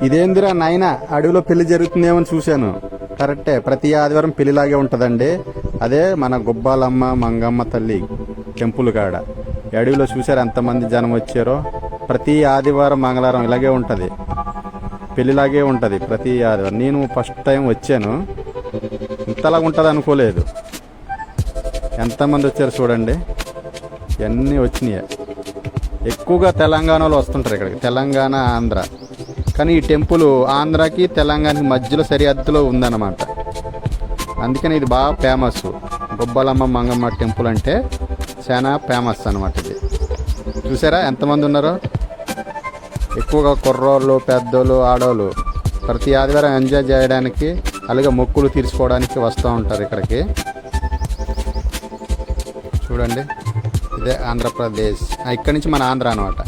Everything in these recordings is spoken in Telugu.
ఇదేందిరా నాయన అడవిలో పెళ్లి జరుగుతుందేమో చూశాను. కరెక్టే, ప్రతి ఆదివారం పెళ్లిలాగే ఉంటుందండి. అదే మన గుబ్బాలమ్మ మంగమ్మ తల్లి టెంపుల్ కాడ ఈ అడవిలో చూశారు ఎంతమంది జనం వచ్చారో. ప్రతి ఆదివారం మంగళవారం ఇలాగే ఉంటుంది, పెళ్లిలాగే ఉంటుంది ప్రతి ఆదివారం. నేను ఫస్ట్ టైం వచ్చాను, ఇంతలాగా ఉంటుంది అనుకోలేదు. ఎంతమంది వచ్చారు చూడండి, ఇవన్నీ వచ్చినాయి. ఎక్కువగా తెలంగాణలో వస్తుంటారు ఇక్కడికి, తెలంగాణ ఆంధ్ర. కానీ ఈ టెంపుల్ ఆంధ్రాకి తెలంగాణకి మధ్యలో సరిహద్దులో ఉందన్నమాట. అందుకని ఇది బాగా ఫేమస్. గుబ్బలమ్మ మంగమ్మ టెంపుల్ అంటే చాలా ఫేమస్ అన్నమాట. ఇది చూసారా ఎంతమంది ఉన్నారో. ఎక్కువగా కుర్రోళ్ళు, పెద్దోళ్ళు, ఆడవాళ్ళు ప్రతి ఆదివారం ఎంజాయ్ చేయడానికి, అలాగే మొక్కులు తీర్చుకోవడానికి వస్తూ ఉంటారు ఇక్కడికి. చూడండి, ఇదే ఆంధ్రప్రదేశ్. ఇక్కడి నుంచి మన ఆంధ్ర అనమాట.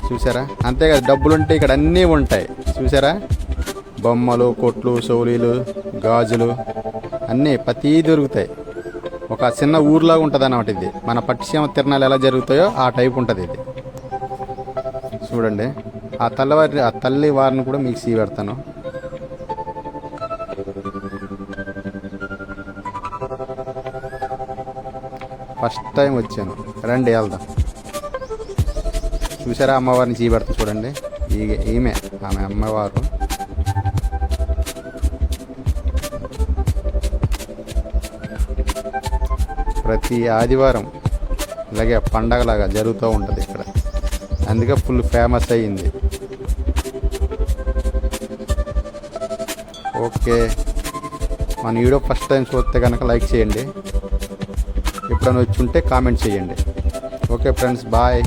చూసారా, అంతేకాదు డబ్బులు ఉంటే ఇక్కడ అన్నీ ఉంటాయి. చూసారా, బొమ్మలు, కొట్లు, సౌలీలు, గాజులు అన్నీ ప్రతి దొరుకుతాయి. ఒక చిన్న ఊర్లాగా ఉంటుంది అన్నమాట ఇది. మన పట్టిసీమ తిరణాలు ఎలా జరుగుతాయో ఆ టైప్ ఉంటుంది ఇది. చూడండి, ఆ తల్లి వారిని కూడా మీకు పెడతాను. ఫస్ట్ టైం వచ్చాను, రండి వెళ్దాం. చూసారా, అమ్మవారిని పెడతా చూడండి. ఆమె అమ్మవారు. ప్రతి ఆదివారం ఇలాగే పండగలాగా జరుగుతూ ఉంటుంది ఇక్కడ. అందుకే ఫుల్ ఫేమస్ అయ్యింది. ఓకే, మన వీడియో ఫస్ట్ టైం చూస్తే కనుక లైక్ చేయండి, ఎప్పుడైనా వచ్చి ఉంటే కామెంట్ చేయండి. Okay friends, bye.